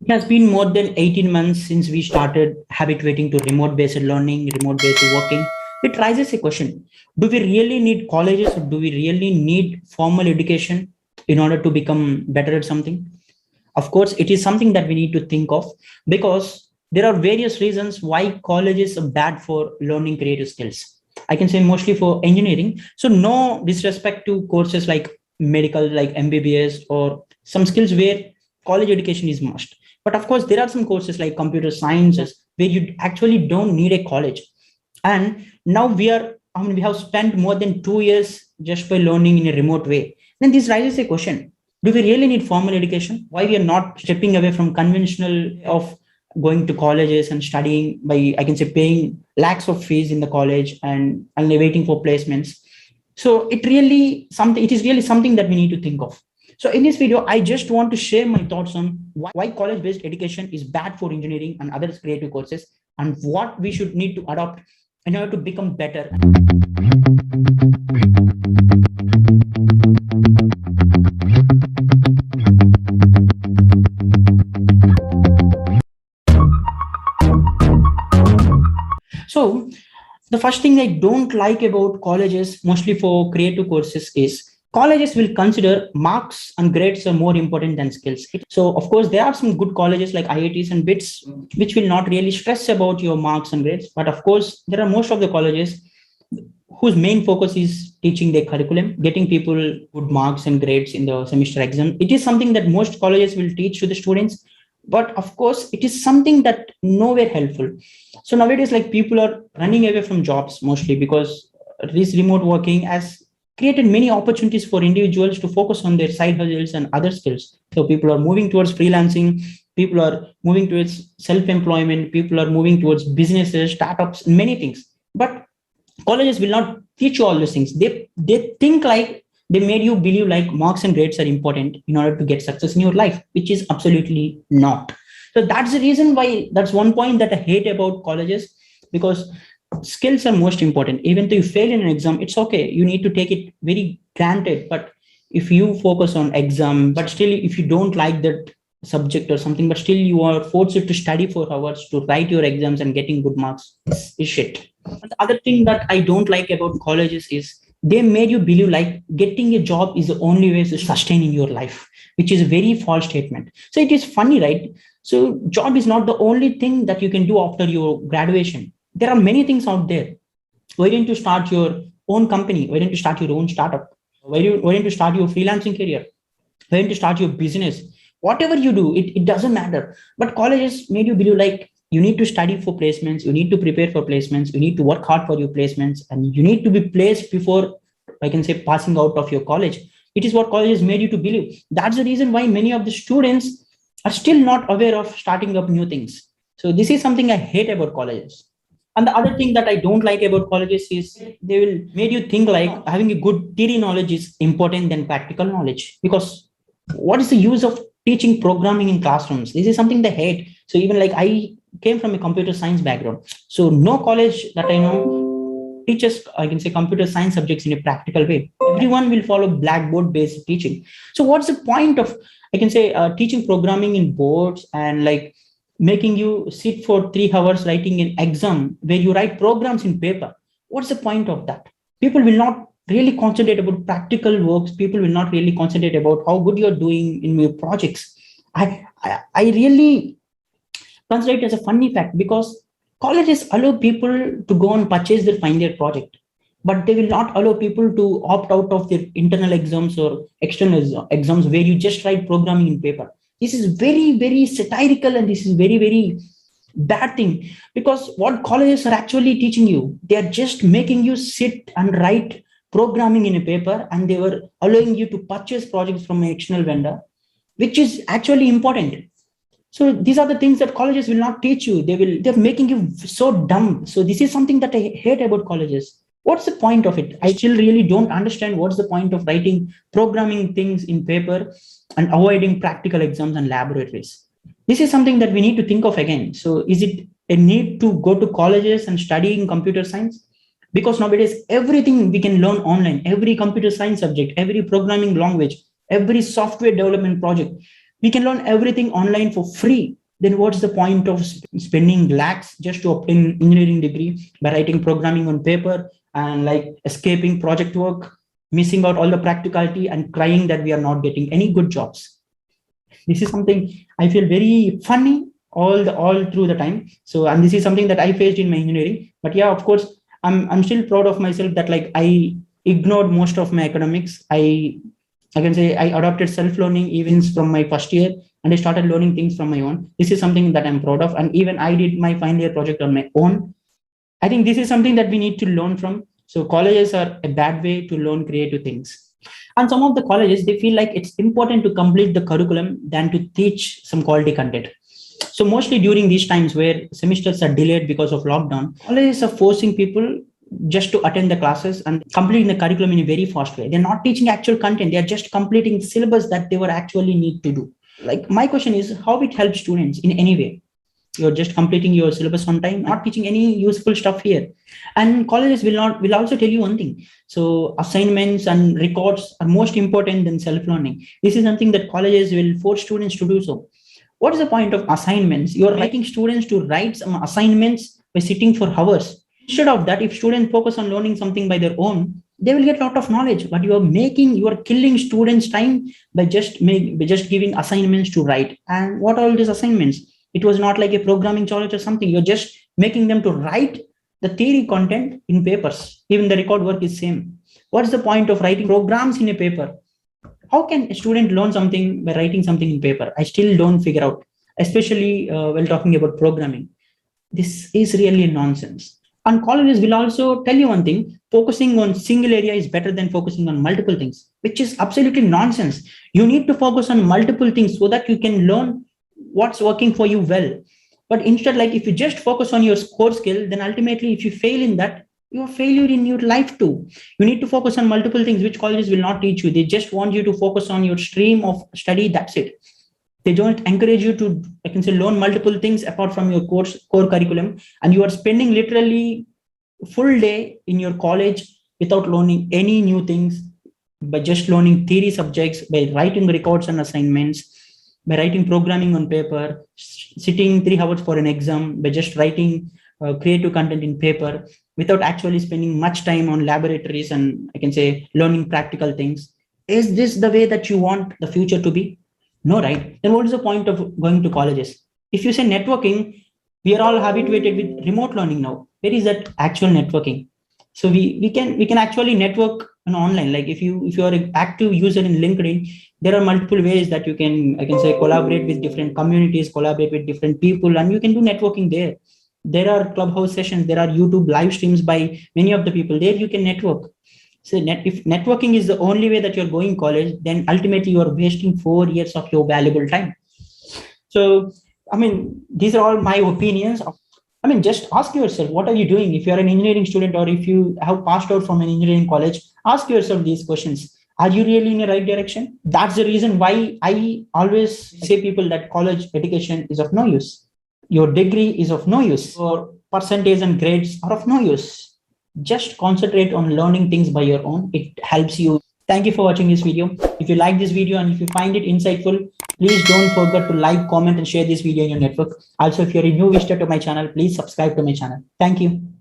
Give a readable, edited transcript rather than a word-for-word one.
It has been more than 18 months since we started habituating to remote-based learning, remote-based working. It raises a question. Do we really need colleges or do we really need formal education in order to become better at something? Of course, it is something that we need to think of because there are various reasons why colleges are bad for learning creative skills. I can say mostly for engineering. So no disrespect to courses like medical, like MBBS or some skills where college education is must. But of course, there are some courses like computer sciences where you actually don't need a college. And now we have spent more than 2 years just by learning in a remote way. Then this raises a question. Do we really need formal education? Why we are not stepping away from conventional of going to colleges and studying by, I can say, paying lakhs of fees in the college and waiting for placements. So it is really something that we need to think of. So in this video, I just want to share my thoughts on why college-based education is bad for engineering and other creative courses, and what we should need to adopt in order to become better. So the first thing I don't like about colleges, mostly for creative courses, is colleges will consider marks and grades are more important than skills. So of course, there are some good colleges like IITs and BITS, which will not really stress about your marks and grades. But of course, there are most of the colleges whose main focus is teaching their curriculum, getting people good marks and grades in the semester exam. It is something that most colleges will teach to the students, but of course, it is something that nowhere helpful. So nowadays, like people are running away from jobs mostly because this remote working has created many opportunities for individuals to focus on their side hustles and other skills. So people are moving towards freelancing, people are moving towards self-employment, people are moving towards businesses, startups, many things. But colleges will not teach you all those things. They think like they made you believe like marks and grades are important in order to get success in your life, which is absolutely not. So that's the reason why, that's one point that I hate about colleges, because skills are most important. Even though you fail in an exam, it's okay, you need to take it very granted. But if you focus on exam, but still if you don't like that subject or something, but still you are forced to study for hours to write your exams and getting good marks, is shit. And the other thing that I don't like about colleges is they made you believe like getting a job is the only way to sustain in your life, which is a very false statement. So it is funny, right? So job is not the only thing that you can do after your graduation. There are many things out there. Why don't you start your own company? Why don't you start your own startup? Why don't you start your freelancing career? Why don't you start your business? Whatever you do, it doesn't matter. But colleges made you believe like you need to study for placements, you need to prepare for placements, you need to work hard for your placements, and you need to be placed before, I can say, passing out of your college. It is what colleges made you to believe. That's the reason why many of the students are still not aware of starting up new things. So this is something I hate about colleges. And the other thing that I don't like about colleges is they will made you think like having a good theory knowledge is important than practical knowledge. Because what is the use of teaching programming in classrooms? This is something they hate. So even like I came from a computer science background. So no college that I know teaches, I can say, computer science subjects in a practical way. Everyone will follow blackboard based teaching. So what's the point of, I can say, teaching programming in boards and like making you sit for 3 hours writing an exam where you write programs in paper? What's the point of that? People will not really concentrate about practical works. People will not really concentrate about how good you're doing in your projects. I really consider it as a funny fact, because colleges allow people to go and purchase their final year project, but they will not allow people to opt out of their internal exams or external exams where you just write programming in paper. This is very, very satirical, and this is very, very bad thing, because what colleges are actually teaching you, they are just making you sit and write programming in a paper, and they were allowing you to purchase projects from an external vendor, which is actually important. So these are the things that colleges will not teach you. They're making you so dumb. So this is something that I hate about colleges. What's the point of it? I still really don't understand what's the point of writing programming things in paper and avoiding practical exams and laboratories. This is something that we need to think of again. So is it a need to go to colleges and study in computer science? Because nowadays, everything we can learn online, every computer science subject, every programming language, every software development project, We can learn everything online for free. Then what's the point of spending lakhs just to obtain engineering degree by writing programming on paper and like escaping project work, missing out all the practicality and crying that we are not getting any good jobs? This is something I feel very funny all through the time. So, and this is something that I faced in my engineering. But yeah, of course, I'm still proud of myself that like I ignored most of my academics. I can say I adopted self-learning even from my first year, and I started learning things from my own. This is something that I'm proud of. And even I did my final year project on my own. I think this is something that we need to learn from. So colleges are a bad way to learn creative things. And some of the colleges, they feel like it's important to complete the curriculum than to teach some quality content. So mostly during these times where semesters are delayed because of lockdown, colleges are forcing people just to attend the classes and completing the curriculum in a very fast way. They're not teaching actual content. They're just completing syllabus that they were actually need to do. Like my question is how it helps students in any way. You're just completing your syllabus on time, not teaching any useful stuff here. And colleges will also tell you one thing. So assignments and records are most important than self-learning. This is something that colleges will force students to do so. What is the point of assignments? You're making students to write some assignments by sitting for hours. Instead of that, if students focus on learning something by their own, they will get a lot of knowledge. But you are killing students' time by just giving assignments to write. And what are all these assignments? It was not like a programming challenge or something. You're just making them to write the theory content in papers. Even the record work is same. What's the point of writing programs in a paper? How can a student learn something by writing something in paper? I still don't figure out, especially while talking about programming. This is really nonsense. And colleges will also tell you one thing, focusing on single area is better than focusing on multiple things, which is absolutely nonsense. You need to focus on multiple things so that you can learn what's working for you well. But instead, like if you just focus on your core skill, then ultimately if you fail in that, you're a failure in your life too. You need to focus on multiple things, which colleges will not teach you. They just want you to focus on your stream of study. That's it. They don't encourage you to, I can say, learn multiple things apart from your core curriculum. And you are spending literally full day in your college without learning any new things, by just learning theory subjects, by writing records and assignments, by writing programming on paper, sitting 3 hours for an exam, by just writing creative content in paper without actually spending much time on laboratories and I can say learning practical things. Is this the way that you want the future to be? No, right? Then what is the point of going to colleges? If you say networking, we are all habituated with remote learning now. Where is that actual networking? So we can actually network online. Like if you are an active user in LinkedIn, there are multiple ways that you can, I can say, collaborate with different communities, collaborate with different people, and you can do networking there. There are clubhouse sessions, there are YouTube live streams by many of the people there. You can network. So if networking is the only way that you're going college, then ultimately you are wasting 4 years of your valuable time. So, I mean, these are all my opinions. I mean, just ask yourself, what are you doing? If you're an engineering student or if you have passed out from an engineering college, ask yourself these questions. Are you really in the right direction? That's the reason why I always say people that college education is of no use. Your degree is of no use. Your percentage and grades are of no use. Just concentrate on learning things by your own. It helps you. Thank you for watching this video. If you like this video and if you find it insightful, please don't forget to like, comment, and share this video in your network. Also, if you're a new visitor to my channel, please subscribe to my channel. Thank you.